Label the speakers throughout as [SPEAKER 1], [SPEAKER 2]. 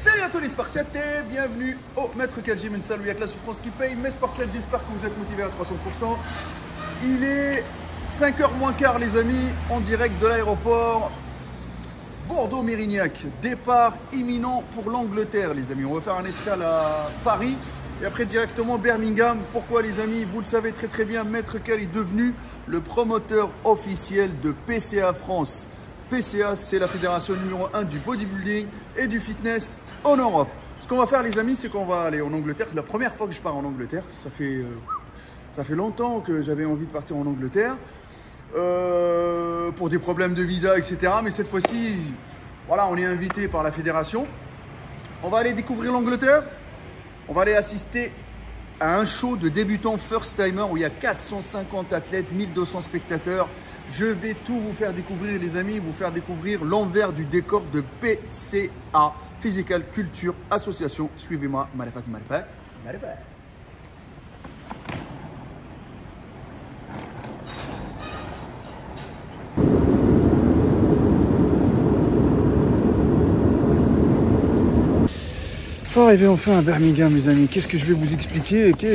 [SPEAKER 1] Salut à tous les Spartiatais, bienvenue au Maître Kajim, une salle où il y a que la souffrance qui paye. Mes Spartiates, j'espère que vous êtes motivés à 300%. Il est 5h moins quart les amis, en direct de l'aéroport Bordeaux-Mérignac. Départ imminent pour l'Angleterre les amis. On va faire un escale à Paris et après directement Birmingham. Pourquoi les amis? Vous le savez très très bien, Maître Cal est devenu le promoteur officiel de PCA France. PCA, c'est la fédération numéro 1 du bodybuilding et du fitness en Europe. Ce qu'on va faire les amis, c'est qu'on va aller en Angleterre. C'est la première fois que je pars en Angleterre. Ça fait longtemps que j'avais envie de partir en Angleterre. Pour des problèmes de visa, etc. Mais cette fois-ci, voilà, on est invité par la fédération. On va aller découvrir l'Angleterre. On va aller assister à un show de débutants first timer où il y a 450 athlètes, 1200 spectateurs. Je vais tout vous faire découvrir les amis, vous faire découvrir l'envers du décor de PCA, Physical Culture Association. Suivez-moi, malafak. Arrivé enfin à Birmingham les amis, qu'est-ce que je vais vous expliquer? Je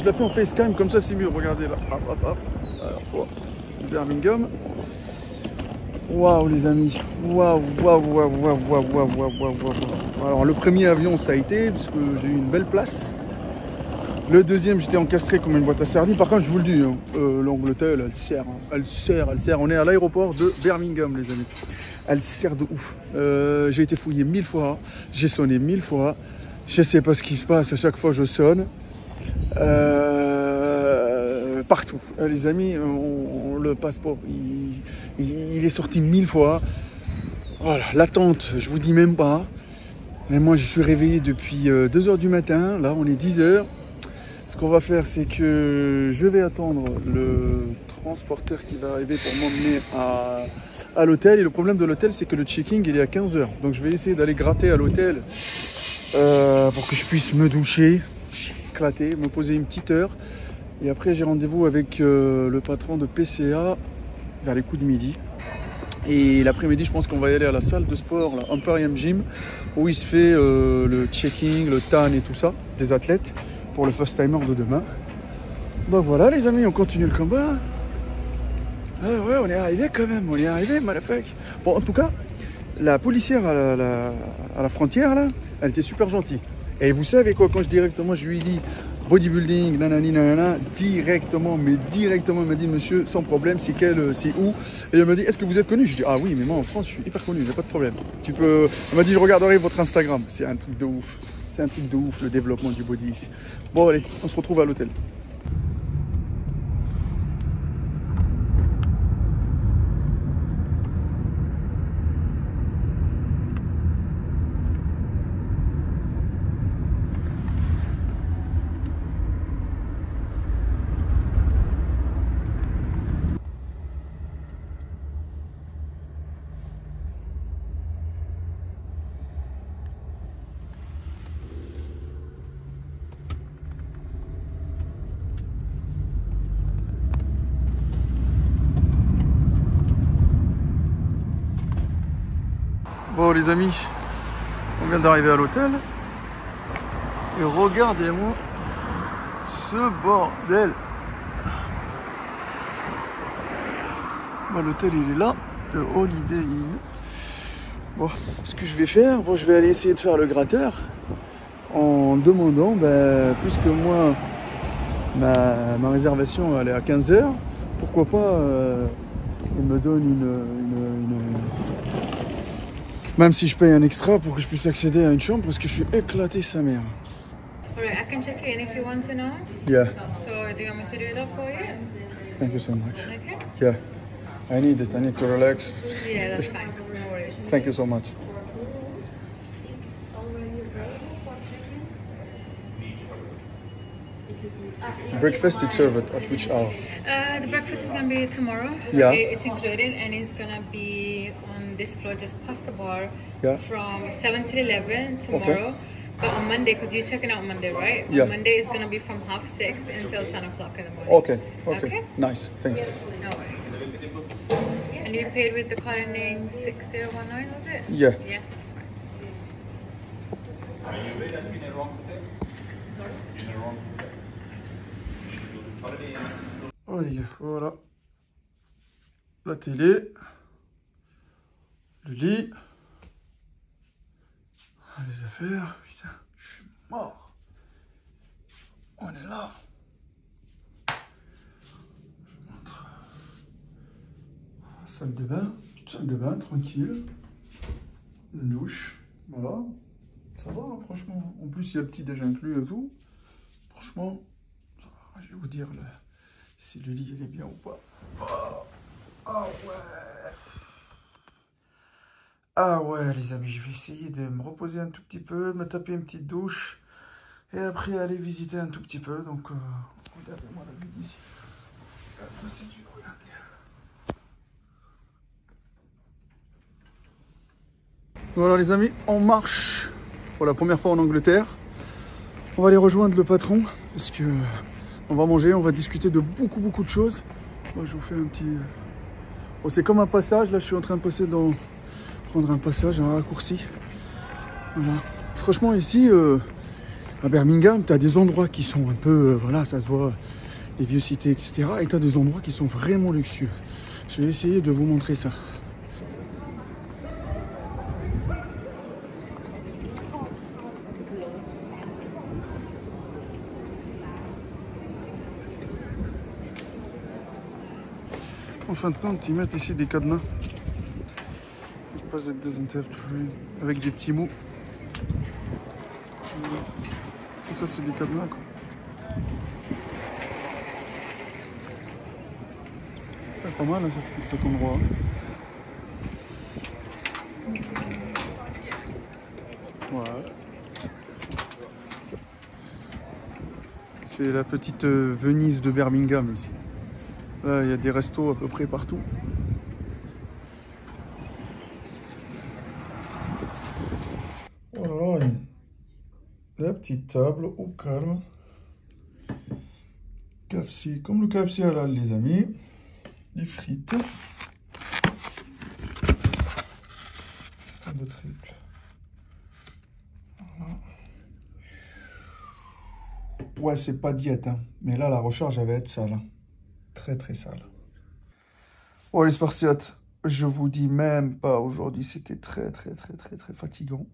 [SPEAKER 1] la fais en facecam comme ça c'est mieux, regardez là, hop. Alors, Birmingham. Waouh les amis, waouh. Alors le premier avion ça a été, parce que j'ai eu une belle place. Le deuxième j'étais encastré comme une boîte à sardines. Par contre je vous le dis, l'Angleterre elle sert. On est à l'aéroport de Birmingham les amis. Elle sert de ouf. J'ai été fouillé 1000 fois, j'ai sonné 1000 fois. Je sais pas ce qui se passe, à chaque fois je sonne. Partout. Les amis, le passeport, il est sorti 1000 fois. Voilà, l'attente, je vous dis même pas. Et moi je suis réveillé depuis 2h du matin, là on est 10h. Ce qu'on va faire, c'est que je vais attendre le transporteur qui va arriver pour m'emmener à l'hôtel. Et le problème de l'hôtel, c'est que le checking, il est à 15h. Donc je vais essayer d'aller gratter à l'hôtel pour que je puisse me doucher, éclater, me poser une petite heure. Et après, j'ai rendez-vous avec le patron de PCA vers les coups de midi. Et l'après-midi, je pense qu'on va y aller à la salle de sport, la Emporium Gym, où il se fait le checking, le TAN et tout ça, des athlètes, pour le first timer de demain. Donc voilà les amis, on continue le combat. Ah ouais, on est arrivé quand même, malafak. Bon, en tout cas, la policière à la frontière, là, elle était super gentille. Et vous savez quoi, quand je lui ai dit bodybuilding, nanana, directement, elle m'a dit, monsieur, sans problème, c'est où? Et elle m'a dit, est-ce que vous êtes connu? Je dis, ah oui, mais moi en France, je suis hyper connu, j'ai pas de problème. Elle m'a dit, je regarderai votre Instagram. C'est un truc de ouf. C'est un truc de ouf, le développement du body ici. Bon, allez, on se retrouve à l'hôtel. Bon les amis, on vient d'arriver à l'hôtel et regardez-moi ce bordel. Bon, l'hôtel il est là, le Holiday Inn. Bon, ce que je vais faire, je vais aller essayer de faire le gratteur en demandant, puisque moi ma réservation elle est à 15h, pourquoi pas il me donne même si je paye un extra pour que je puisse accéder à une chambre parce que je suis éclaté sa mère.
[SPEAKER 2] Alright, I can check in if you want to know.
[SPEAKER 1] Yeah.
[SPEAKER 2] So do you want me to do it up for you?
[SPEAKER 1] Thank you so much.
[SPEAKER 2] Okay.
[SPEAKER 1] Yeah. I need it. I need to relax.
[SPEAKER 2] Yeah, that's fine. No worries.
[SPEAKER 1] Thank you so much. Breakfast is served at which hour?
[SPEAKER 2] The breakfast is gonna be tomorrow.
[SPEAKER 1] Yeah.
[SPEAKER 2] It's included and it's gonna be on this floor just past the bar.
[SPEAKER 1] Yeah.
[SPEAKER 2] From 7 to 11 tomorrow.
[SPEAKER 1] Okay.
[SPEAKER 2] But on Monday, because you're checking out Monday, right?
[SPEAKER 1] Yeah.
[SPEAKER 2] On Monday it's gonna be from 6:30 until 10 o'clock in the morning.
[SPEAKER 1] Okay. Nice. Thank you.
[SPEAKER 2] No worries. And you paid with the card ending 6019, was it?
[SPEAKER 1] Yeah.
[SPEAKER 2] Yeah, that's fine.
[SPEAKER 1] Allez, voilà. La télé. Le lit. Les affaires. Putain, je suis mort. On est là. Je vous montre. Salle de bain. Petite salle de bain, tranquille. Une douche. Voilà. Ça va, hein, franchement. En plus, il y a le petit déj inclus et tout. Franchement, je vais vous dire si le lit il est bien ou pas. Oh, ah ouais. Ah ouais, les amis, je vais essayer de me reposer un tout petit peu, me taper une petite douche et après aller visiter un tout petit peu. Donc, regardez-moi la vue d'ici. Regardez-moi cette vue, regardez. Voilà les amis, on marche pour la première fois en Angleterre. On va aller rejoindre le patron parce que on va manger, on va discuter de beaucoup de choses. Moi, je vous fais un petit... Bon, c'est comme un passage, là je suis en train de prendre un passage, un raccourci. Voilà. Franchement ici, à Birmingham, tu as des endroits qui sont un peu, voilà, ça se voit, les vieux cités, etc. Et tu as des endroits qui sont vraiment luxueux. Je vais essayer de vous montrer ça. En fin de compte, ils mettent ici des cadenas. It doesn't have to rain. Avec des petits mots. Voilà. Tout ça, c'est des cadenas, quoi. C'est pas mal, hein, cet endroit. Voilà. C'est la petite Venise de Birmingham, ici. Là, il y a des restos à peu près partout. Voilà, la petite table au calme. KFC, comme le KFC halal, les amis. Des frites. De triple. Voilà. Ouais, c'est pas diète, hein. Mais là, la recharge, elle va être sale. Hein. Très sale. Bon, les Spartiates, je vous dis même pas aujourd'hui, c'était très fatigant.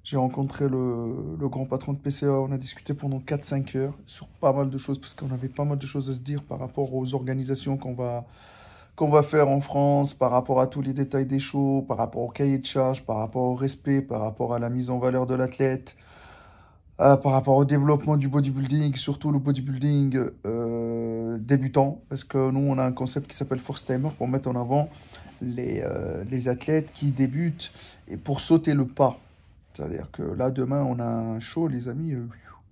[SPEAKER 1] J'ai rencontré le grand patron de PCA, on a discuté pendant 4-5 heures sur pas mal de choses, parce qu'on avait pas mal de choses à se dire par rapport aux organisations qu'on va faire en France, par rapport à tous les détails des shows, par rapport au cahier de charge, par rapport au respect, par rapport à la mise en valeur de l'athlète, par rapport au développement du bodybuilding, surtout le bodybuilding débutant, parce que nous, on a un concept qui s'appelle First Timer pour mettre en avant les athlètes qui débutent et pour sauter le pas. C'est-à-dire que là, demain, on a un show, les amis,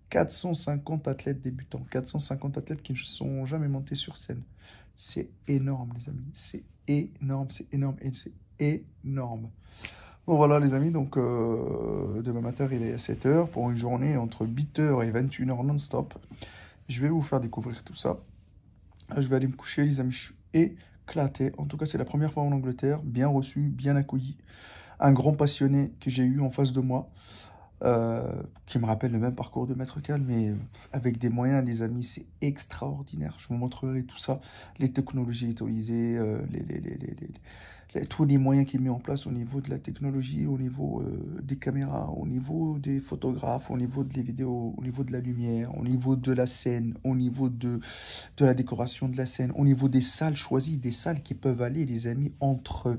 [SPEAKER 1] 450 athlètes débutants, 450 athlètes qui ne sont jamais montés sur scène. C'est énorme, les amis. C'est énorme et c'est énorme. Donc voilà, les amis, donc demain matin, il est à 7 h pour une journée entre 8 h et 21 h non-stop. Je vais vous faire découvrir tout ça. Je vais aller me coucher, les amis, je suis éclaté. En tout cas, c'est la première fois en Angleterre, bien reçu, bien accueilli. Un grand passionné que j'ai eu en face de moi, qui me rappelle le même parcours de Maître Cal, mais avec des moyens, les amis, c'est extraordinaire. Je vous montrerai tout ça, les technologies utilisées, tous les moyens qu'il met en place au niveau de la technologie, au niveau des caméras, au niveau des photographes, au niveau des vidéos, au niveau de la lumière, au niveau de la scène, au niveau de la décoration de la scène, au niveau des salles choisies, des salles qui peuvent aller, les amis, entre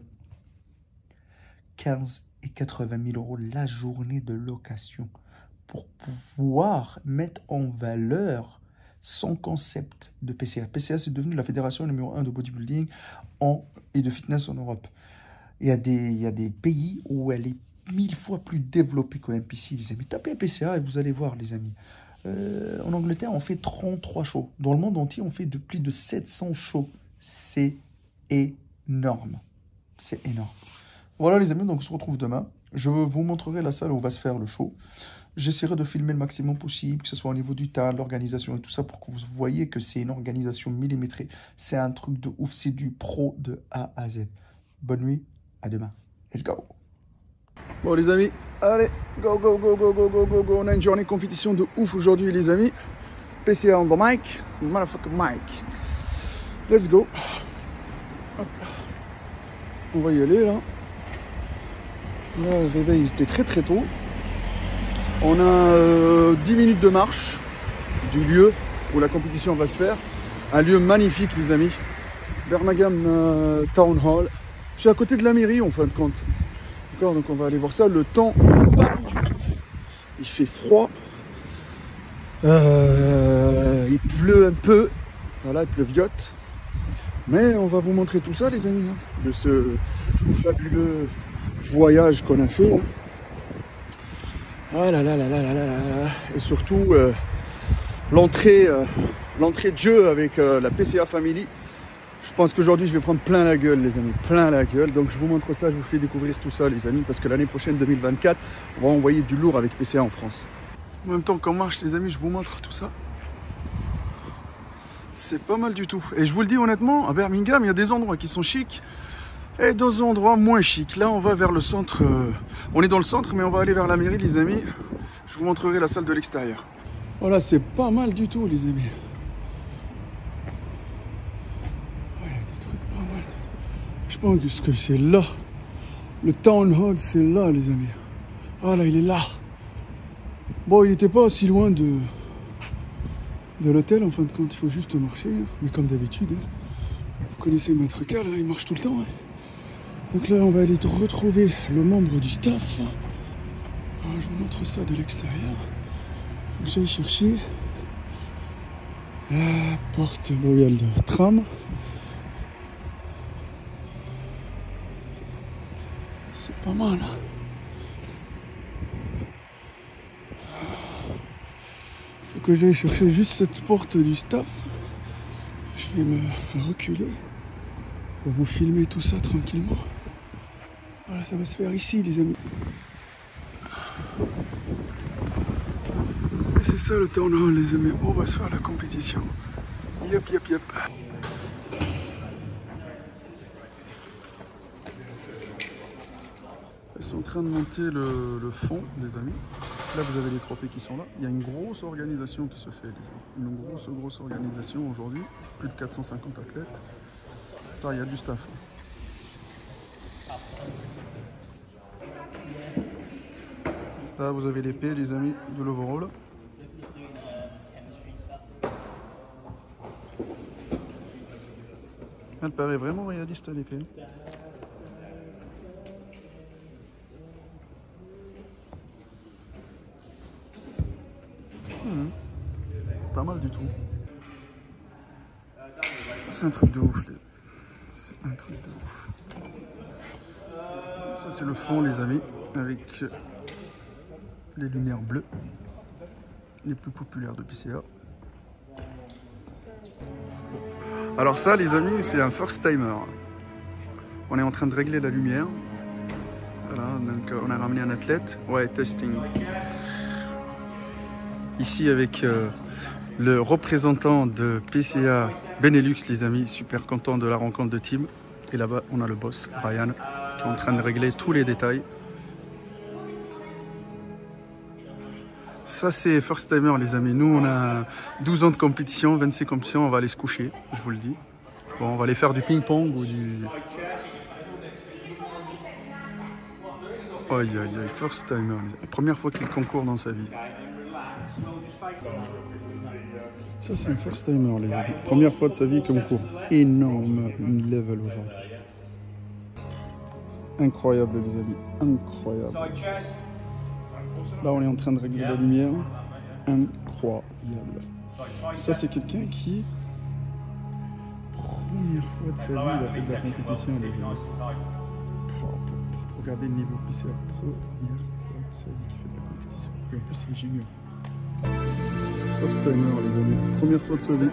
[SPEAKER 1] 15 et 80 000 euros la journée de location pour pouvoir mettre en valeur son concept de PCA. PCA, c'est devenu la fédération numéro 1 de bodybuilding et de fitness en Europe. Il y a des pays où elle est 1000 fois plus développée que MPC, les amis. Tapez PCA et vous allez voir, les amis. En Angleterre, on fait 33 shows. Dans le monde entier, on fait plus de 700 shows. C'est énorme. C'est énorme. Voilà les amis, donc on se retrouve demain. Je vous montrerai la salle où on va se faire le show. J'essaierai de filmer le maximum possible, que ce soit au niveau du tas, l'organisation et tout ça, pour que vous voyez que c'est une organisation millimétrée. C'est un truc de ouf, c'est du pro de A à Z. Bonne nuit, à demain. Let's go. Bon les amis, allez, go, go, go, go, go, go, go, go. On a une journée de compétition de ouf aujourd'hui les amis. PCA on the mic, motherfucker mic. Let's go. Hop. On va y aller là. Là, le réveil c'était très très tôt. On a 10 minutes de marche du lieu où la compétition va se faire. Un lieu magnifique les amis. Birmingham Town Hall. C'est à côté de la mairie en fin de compte. D'accord, donc on va aller voir ça. Le temps n'est pas du tout. Il fait froid. Il pleut un peu. Voilà, il pleuviote. Mais on va vous montrer tout ça les amis. De ce fabuleux voyage qu'on a fait. Ah là là là là là là là. Et surtout l'entrée de jeu avec la PCA Family. Je pense qu'aujourd'hui je vais prendre plein la gueule les amis, plein la gueule. Donc je vous montre ça, je vous fais découvrir tout ça les amis, parce que l'année prochaine 2024, on va envoyer du lourd avec PCA en France. En même temps qu'on marche les amis, je vous montre tout ça. C'est pas mal du tout. Et je vous le dis honnêtement, à Birmingham, il y a des endroits qui sont chics et d'autres endroits moins chics. Là on va vers le centre, on est dans le centre mais on va aller vers la mairie les amis. Je vous montrerai la salle de l'extérieur. Voilà, c'est pas mal du tout les amis. Je pense que c'est là. Le Town Hall, c'est là, les amis. Ah là, il est là. Bon, il n'était pas si loin de l'hôtel, en fin de compte. Il faut juste marcher. Mais comme d'habitude, vous connaissez Maître Cal, il marche tout le temps. Donc là, on va aller retrouver le membre du staff. Alors, je vous montre ça de l'extérieur. Faut que j'aille chercher la porte royale de tram. C'est pas mal. Faut que j'aille chercher juste cette porte du staff. Je vais me reculer pour vous filmer tout ça tranquillement. Voilà, ça va se faire ici les amis. Et c'est ça le town hall les amis. On va se faire la compétition. Yep, yep, yep. Ils sont en train de monter le fond, les amis. Là, vous avez les trophées qui sont là. Il y a une grosse organisation qui se fait, les amis. Une grosse organisation aujourd'hui. Plus de 450 athlètes. Là, il y a du staff. Là, vous avez l'épée, les amis, de l'overall. Elle paraît vraiment réaliste, l'épée. Pas mal du tout. C'est un truc de ouf. C'est un truc de ouf. Ça c'est le fond les amis, avec les lumières bleues, les plus populaires de PCA. Alors ça les amis, c'est un first timer. On est en train de régler la lumière. Voilà, donc on a ramené un athlète. Ouais, testing. Ici avec le représentant de PCA Benelux les amis, super content de la rencontre de team. Et là-bas on a le boss Ryan qui est en train de régler tous les détails. Ça c'est first timer les amis, nous on a 12 ans de compétition, 26 compétitions, on va aller se coucher, je vous le dis. Bon, on va aller faire du ping-pong ou du... Aïe aïe aïe, first timer, la première fois qu'il concourt dans sa vie. Ça c'est un first timer les amis, première fois de sa vie qu'il concourt. Énorme level aujourd'hui. Incroyable les amis, incroyable. Là on est en train de régler la lumière. Incroyable. Ça c'est quelqu'un qui, première fois de sa vie, il a fait de la compétition les amis. Regardez le niveau, puis c'est la première fois de sa vie qu'il fait de la compétition. Et en plus c'est junior. First timer les amis, première fois de sa vie.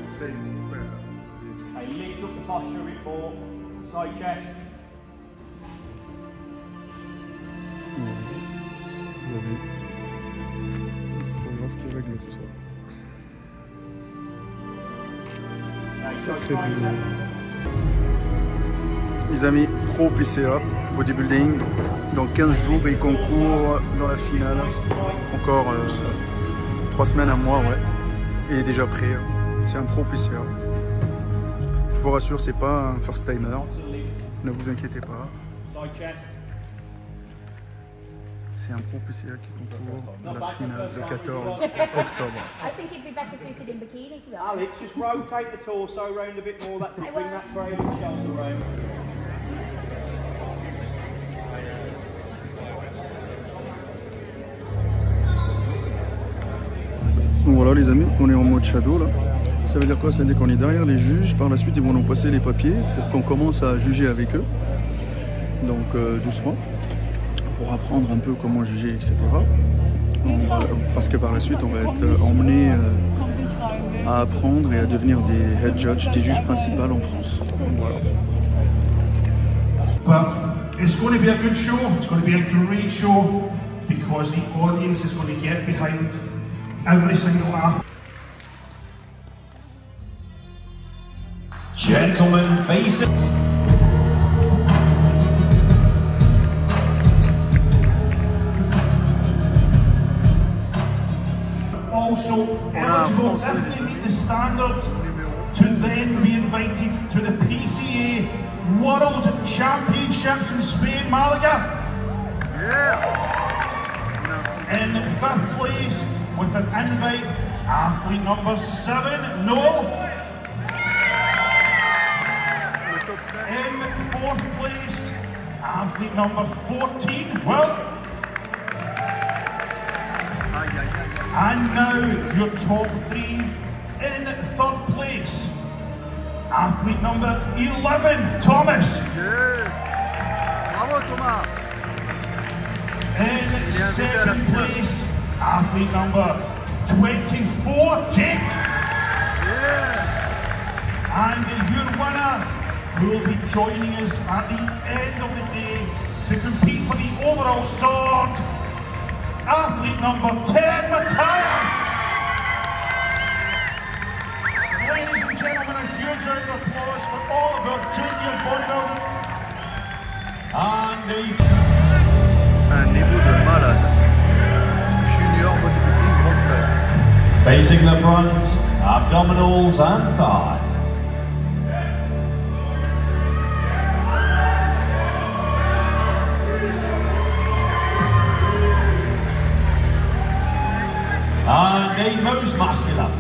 [SPEAKER 1] Vous avez le photographe qui règle tout ça. Sacré boulot. Les amis, pro PCA. bodybuilding. Dans 15 jours, il concourt dans la finale. Encore 3 semaines, un mois, ouais. Il est déjà prêt. C'est un pro PCA. Je vous rassure, c'est pas un first timer. Ne vous inquiétez pas. C'est un pro PCA qui concourt dans la finale le 14 octobre.
[SPEAKER 3] I think he'd be better suited in bikini, to be honest.
[SPEAKER 4] Alex, just rotate the torso around a bit more. That's it. Bring that frame and shoulder round.
[SPEAKER 1] Donc voilà les amis, on est en mode shadow là. Ça veut dire quoi? Ça veut dire qu'on est derrière les juges. Par la suite, ils vont nous passer les papiers pour qu'on commence à juger avec eux. Donc doucement, pour apprendre un peu comment juger, etc. Parce que par la suite, on va être emmené à apprendre et à devenir des head judges, des juges principaux en France. Voilà.
[SPEAKER 5] But it's going to be a good show. It's going to be a great show because the audience is going to get behind every single athlete.
[SPEAKER 4] Gentlemen, face it.
[SPEAKER 5] Also eligible if they meet the standard to then be invited to the PCA World Championships in Spain, Malaga. In 5th place with an invite, athlete number 7, Noel. In 4th place, athlete number 14, Will. And now your top 3 in 3rd place. Athlete number 11, Thomas.
[SPEAKER 1] Yes. Bravo Thomas.
[SPEAKER 5] In 2nd place, athlete number 24, Jake.
[SPEAKER 1] Yes.
[SPEAKER 5] And your winner, who will be joining us at the end of the day to compete for the overall sword, athlete number 10, Matthias. Ladies and gentlemen, a huge round of applause for all of our junior bodybuilders. And
[SPEAKER 1] Un niveau de malade. Junior bodybuilding grand frère.
[SPEAKER 4] Facing the front, abdominals and thigh. And a most muscular.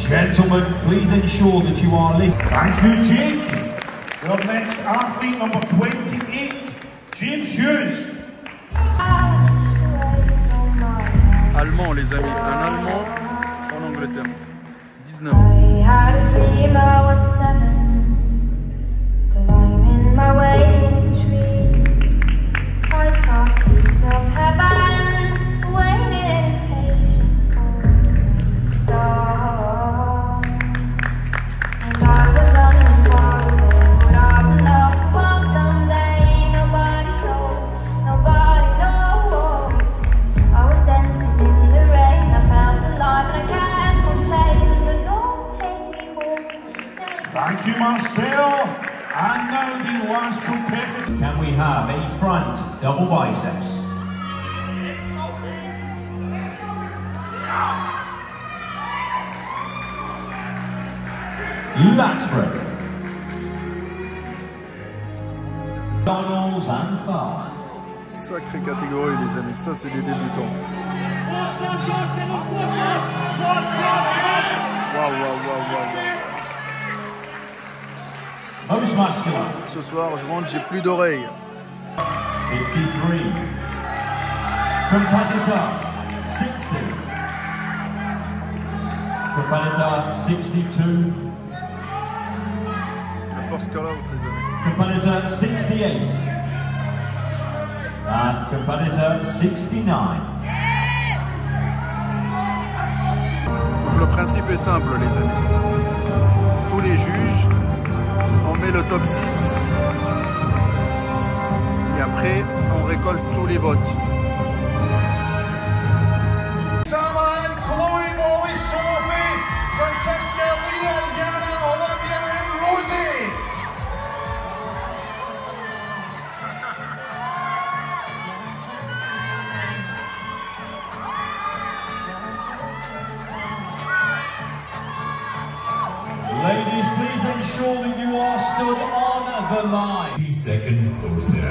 [SPEAKER 4] Gentlemen, please ensure that you are listening.
[SPEAKER 5] thank you, Jake. Your next athlete, number 28, James Hughes.
[SPEAKER 1] Allemand les amis, un Allemand en Angleterre. 19
[SPEAKER 6] I had a dream I was 7, climbing my way in a tree. I saw a piece of heaven waiting patient for me. Oh, and I was running far away, but I would love the world someday. Nobody knows, nobody knows. I was dancing in the rain, I felt alive and I can't complain. But no, take me home.
[SPEAKER 5] Thank you, Marcel. And now the last competitor.
[SPEAKER 4] Can we have a front double biceps? Lat spread. Abdominals and thigh.
[SPEAKER 1] Sacrée catégorie les amis, ça c'est des débutants. Waouh, waouh, waouh, waouh.
[SPEAKER 4] Most muscular.
[SPEAKER 1] Ce soir je rentre, j'ai plus d'oreilles.
[SPEAKER 4] 53. Competitor 60. Competitor 62.
[SPEAKER 1] Le force call out les amis.
[SPEAKER 4] Competitor 68. And competitor 69.
[SPEAKER 1] Donc le principe est simple les amis. Tous les juges, on met le top 6. Et après après, on récolte tous les votes.
[SPEAKER 5] Saman, Chloe, Molly, Sophie, Francesca, Leah, Yana, Olivia, and Rosie.
[SPEAKER 4] Ladies, please ensure that you are stood on the line.
[SPEAKER 5] 10-second poster.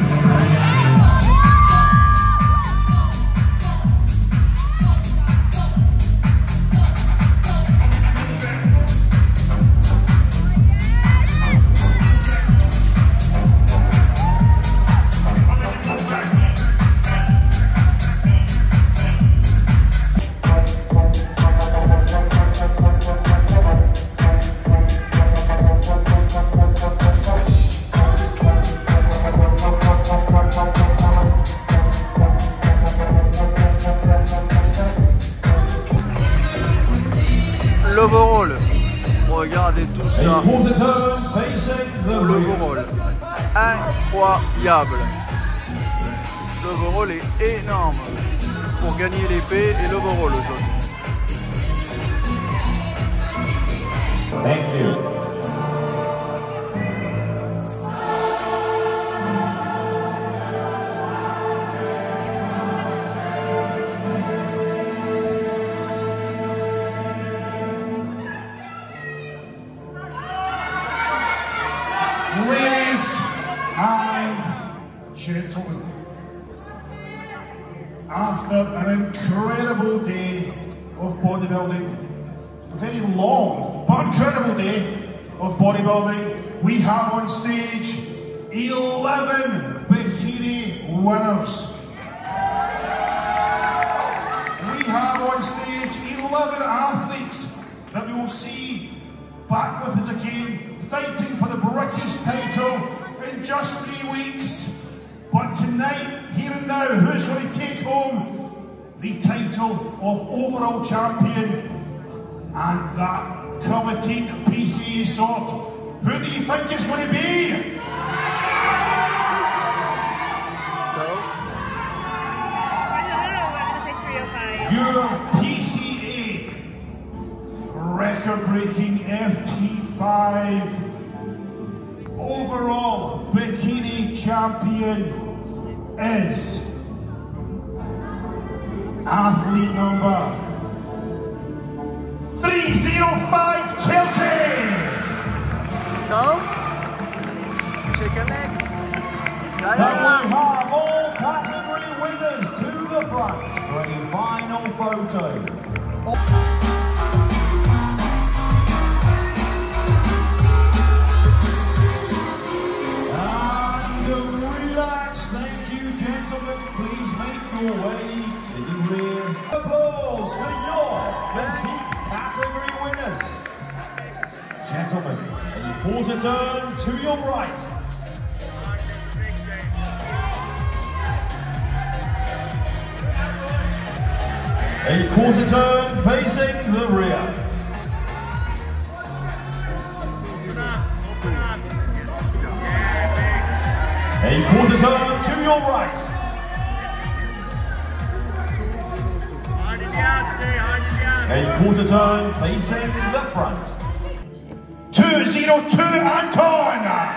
[SPEAKER 1] L'overall, regardez tout ça. L'overall, incroyable. L'overall est énorme pour gagner l'épée et l'overall aujourd'hui.
[SPEAKER 4] Thank you.
[SPEAKER 5] Ladies and gentlemen, after an incredible day of bodybuilding, a very long but incredible day of bodybuilding, we have on stage 11 bikini winners. We have on stage 11 athletes that we will see back with us again, fighting for the British title in just 3 weeks. But tonight, here and now, who's going to take home the title of overall champion and that coveted PCA sword? Who do you think it's going to be? Your PCA record-breaking FT5 overall bikini champion is athlete number 305 Chelsea.
[SPEAKER 1] So, chicken legs.
[SPEAKER 4] And we have all category winners to the front for a final photo. Please make your way to the rear. Applause for your physique category winners. Gentlemen, a quarter turn to your right. A quarter turn facing the rear. A quarter turn to your right. A quarter turn facing the front.
[SPEAKER 5] 202 Anton!
[SPEAKER 1] Yeah.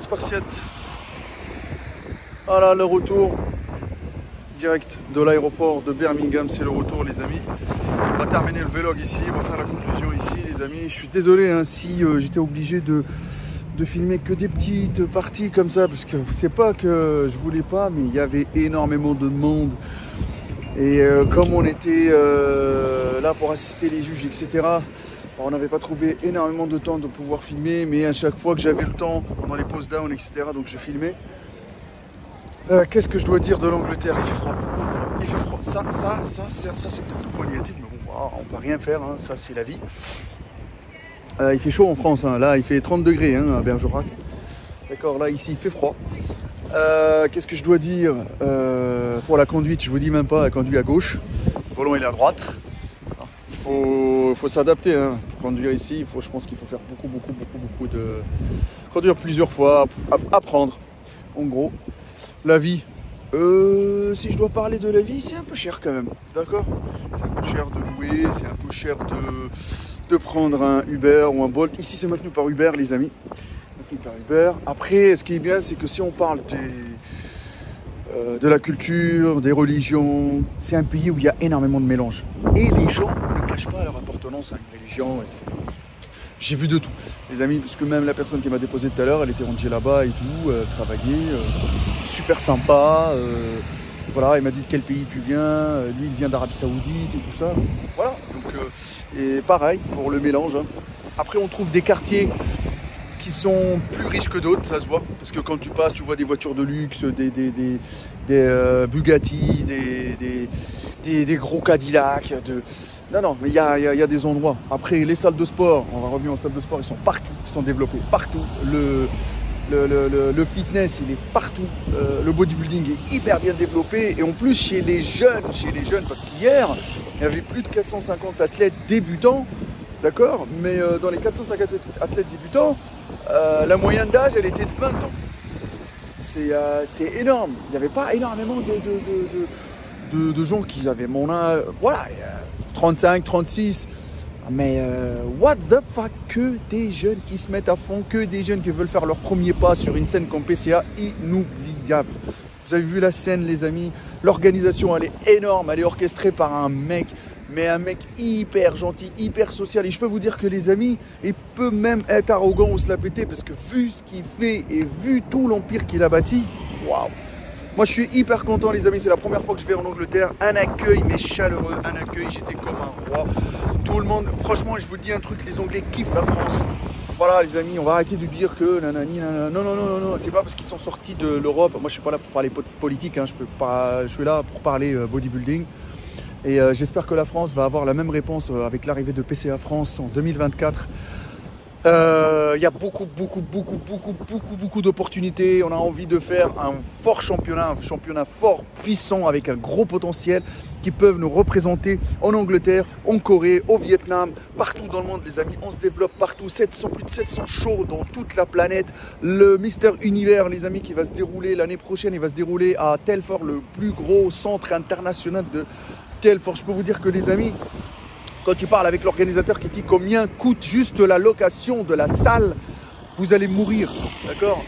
[SPEAKER 1] Spartiates. Voilà le retour direct de l'aéroport de Birmingham, c'est le retour les amis. On va terminer le vlog ici, on va faire la conclusion ici les amis. Je suis désolé hein, si j'étais obligé de filmer que des petites parties comme ça, parce que c'est pas que je voulais pas, mais il y avait énormément de monde. Et comme on était là pour assister les juges, etc., on n'avait pas trouvé énormément de temps de pouvoir filmer, mais à chaque fois que j'avais le temps, pendant les pause down, etc., donc je filmais. Qu'est-ce que je dois dire de l'Angleterre? Il fait froid. Il fait froid. Ça c'est peut-être le point négatif, mais bon, voilà, on peut rien faire, hein, ça c'est la vie. Il fait chaud en France, hein. Là il fait 30 degrés hein, à Bergerac. D'accord, là ici il fait froid. Qu'est-ce que je dois dire pour la conduite? Je vous dis même pas, elle conduit à gauche, le volant il est à droite. Il faut s'adapter hein. Pour conduire ici, je pense qu'il faut faire beaucoup de... Conduire plusieurs fois, apprendre. En gros, la vie, si je dois parler de la vie, c'est un peu cher quand même, d'accord? C'est un peu cher de louer, c'est un peu cher de prendre un Uber ou un Bolt. Ici c'est maintenu par Uber les amis. Par Uber. Après, ce qui est bien, c'est que si on parle de la culture, des religions, c'est un pays où il y a énormément de mélange. Et les gens ne cachent pas leur appartenance à une religion, etc. J'ai vu de tout, les amis, parce que même la personne qui m'a déposé tout à l'heure, elle était rangée là-bas et tout, travaillait, super sympa. Voilà, il m'a dit de quel pays tu viens, lui il vient d'Arabie Saoudite et tout ça. Voilà, donc, et pareil pour le mélange. Hein. Après, on trouve des quartiers qui sont plus riches que d'autres, ça se voit, parce que quand tu passes, tu vois des voitures de luxe, des Bugatti, des gros Cadillac, non, mais il y a des endroits. Après, les salles de sport, on va revenir aux salles de sport, ils sont partout, ils sont développés, partout. Le fitness, il est partout. Le bodybuilding est hyper bien développé, et en plus chez les jeunes, parce qu'hier, il y avait plus de 450 athlètes débutants, d'accord, mais dans les 450 athlètes débutants, la moyenne d'âge, elle était de 20 ans. C'est énorme. Il n'y avait pas énormément de gens qui avaient mon âge. Voilà, 35, 36. Mais what the fuck, que des jeunes qui se mettent à fond, que des jeunes qui veulent faire leur premier pas sur une scène comme PCA, inoubliable. Vous avez vu la scène, les amis. L'organisation, elle est énorme. Elle est orchestrée par un mec. Mais un mec hyper gentil, hyper social. Et je peux vous dire que les amis, il peut même être arrogant ou se la péter, parce que vu ce qu'il fait et vu tout l'empire qu'il a bâti, waouh. Moi je suis hyper content les amis, c'est la première fois que je vais en Angleterre. Un accueil mais chaleureux, un accueil, j'étais comme un roi. Tout le monde, franchement je vous dis un truc, les Anglais kiffent la France. Voilà les amis, on va arrêter de dire que nanani, nanana. Non, c'est pas parce qu'ils sont sortis de l'Europe. Moi je suis pas là pour parler politique, hein. Je suis là pour parler bodybuilding. Et j'espère que la France va avoir la même réponse avec l'arrivée de PCA France en 2024. Il y a beaucoup d'opportunités. On a envie de faire un fort championnat, un championnat fort, puissant, avec un gros potentiel, qui peuvent nous représenter en Angleterre, en Corée, au Vietnam, partout dans le monde les amis. On se développe partout, plus de 700 shows dans toute la planète. Le Mister Univers les amis qui va se dérouler l'année prochaine, il va se dérouler à Telford, le plus gros centre international de Telford. Je peux vous dire que les amis, quand tu parles avec l'organisateur qui dit combien coûte juste la location de la salle, vous allez mourir, d'accord,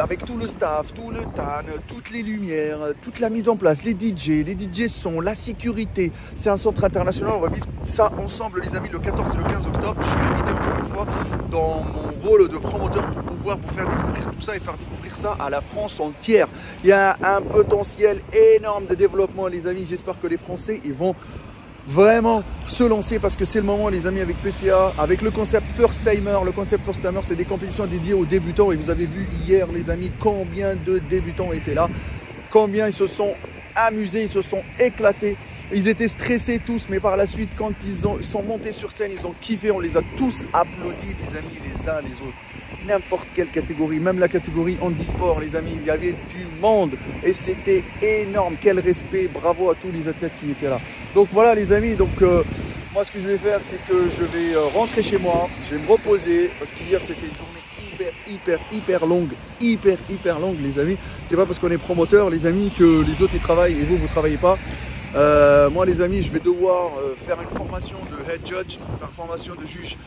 [SPEAKER 1] avec tout le staff, tout le TAN, toutes les lumières, toute la mise en place, les DJ sont, la sécurité. C'est un centre international, on va vivre ça ensemble les amis le 14 et le 15 octobre. Je suis invité encore une fois dans mon rôle de promoteur pour pouvoir vous faire découvrir tout ça et faire découvrir ça à la France entière. Il y a un potentiel énorme de développement les amis, j'espère que les Français ils vont vraiment se lancer, parce que c'est le moment les amis, avec PCA, avec le concept First Timer. Le concept First Timer, c'est des compétitions dédiées aux débutants, et vous avez vu hier les amis combien de débutants étaient là, combien ils se sont amusés, ils se sont éclatés. Ils étaient stressés tous, mais par la suite quand ils sont montés sur scène, ils ont kiffé, on les a tous applaudis les amis, les uns les autres. N'importe quelle catégorie, même la catégorie handisport les amis, il y avait du monde et c'était énorme. Quel respect, bravo à tous les athlètes qui étaient là. Donc voilà les amis, donc moi ce que je vais faire, c'est que je vais rentrer chez moi, je vais me reposer, parce qu'hier c'était une journée hyper longue les amis. C'est pas parce qu'on est promoteur les amis que les autres ils travaillent et vous travaillez pas. Moi les amis, je vais devoir faire une formation de head judge, faire une formation de juge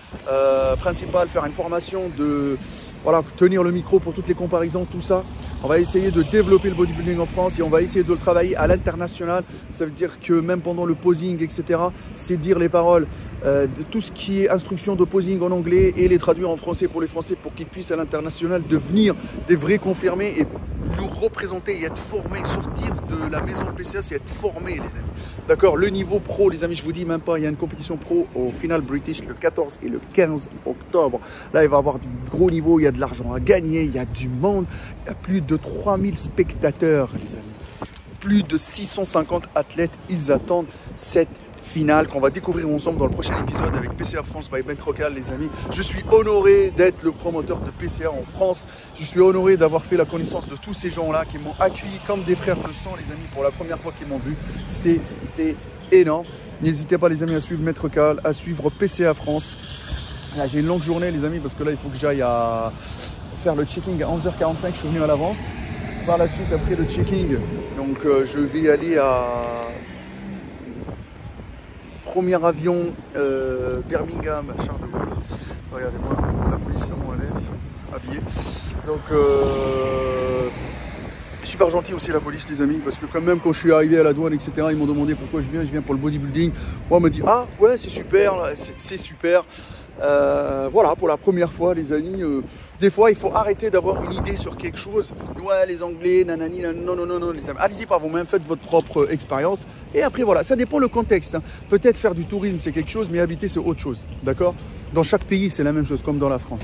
[SPEAKER 1] principal, faire une formation de voilà, tenir le micro pour toutes les comparaisons, tout ça. On va essayer de développer le bodybuilding en France et on va essayer de le travailler à l'international. Ça veut dire que même pendant le posing, etc., c'est dire les paroles de tout ce qui est instruction de posing en anglais et les traduire en français pour les Français pour qu'ils puissent à l'international devenir des vrais confirmés et nous représenter et être formés. Sortir de la maison PCA, c'est être formé, les amis. D'accord? Le niveau pro, les amis, je vous dis même pas, il y a une compétition pro au Final British le 14 et le 15 octobre. Là, il va y avoir du gros niveau, il y a de l'argent à gagner, il y a du monde, il y a plus de 3000 spectateurs, les amis. Plus de 650 athlètes, ils attendent cette finale qu'on va découvrir ensemble dans le prochain épisode avec PCA France by Bentrocal, les amis. Je suis honoré d'être le promoteur de PCA en France. Je suis honoré d'avoir fait la connaissance de tous ces gens-là qui m'ont accueilli comme des frères de sang, les amis, pour la première fois qu'ils m'ont vu. C'était énorme. N'hésitez pas, les amis, à suivre Bentrocal, à suivre PCA France. Là, j'ai une longue journée, les amis, parce que là, il faut que j'aille à faire le checking à 11h45. Je suis venu à l'avance. Par la suite, après le checking, donc je vais aller à premier avion Birmingham, Charles de Gaulle. Regardez-moi la police comment elle est habillée. Donc super gentil aussi la police, les amis, parce que quand même quand je suis arrivé à la douane, etc., ils m'ont demandé pourquoi je viens pour le bodybuilding. Moi on me dit ah ouais c'est super, c'est super. Voilà, pour la première fois, les amis, des fois il faut arrêter d'avoir une idée sur quelque chose. Ouais, les Anglais, nanani, non, non, non, non, les amis, allez-y par vous-même, faites votre propre expérience. Et après, voilà, ça dépend le contexte. Hein. Peut-être faire du tourisme, c'est quelque chose, mais habiter, c'est autre chose. D'accord? Dans chaque pays, c'est la même chose, comme dans la France.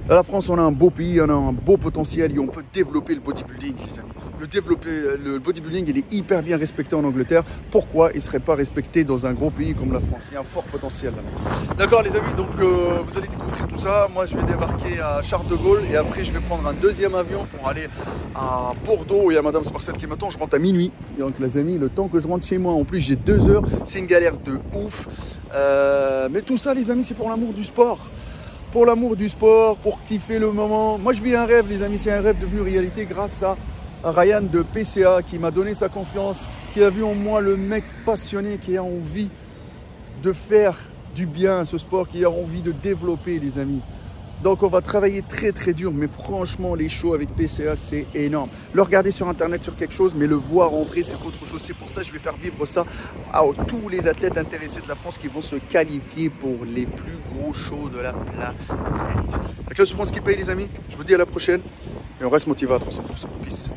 [SPEAKER 1] Dans la France, on a un beau pays, on a un beau potentiel et on peut développer le bodybuilding, les amis. Le bodybuilding, il est hyper bien respecté en Angleterre. Pourquoi il ne serait pas respecté dans un gros pays comme la France? Il y a un fort potentiel là. D'accord, les amis, donc vous allez découvrir tout ça. Moi, je vais débarquer à Charles de Gaulle et après, je vais prendre un deuxième avion pour aller à Bordeaux. Il y a Madame Sparcelle qui m'attend. Je rentre à minuit. Donc, les amis, le temps que je rentre chez moi, en plus, j'ai 2 heures. C'est une galère de ouf. Mais tout ça, les amis, c'est pour l'amour du sport. Pour l'amour du sport, pour kiffer le moment. Moi, je vis un rêve, les amis. C'est un rêve devenu réalité grâce à Ryan de PCA qui m'a donné sa confiance, qui a vu en moi le mec passionné qui a envie de faire du bien à ce sport, qui a envie de développer, les amis. Donc on va travailler très très dur, mais franchement les shows avec PCA c'est énorme. Le regarder sur internet sur quelque chose, mais le voir en vrai c'est autre chose. C'est pour ça que je vais faire vivre ça à tous les athlètes intéressés de la France qui vont se qualifier pour les plus gros shows de la planète. Avec le France qui paye, les amis, je vous dis à la prochaine et on reste motivé à 300%. Peace.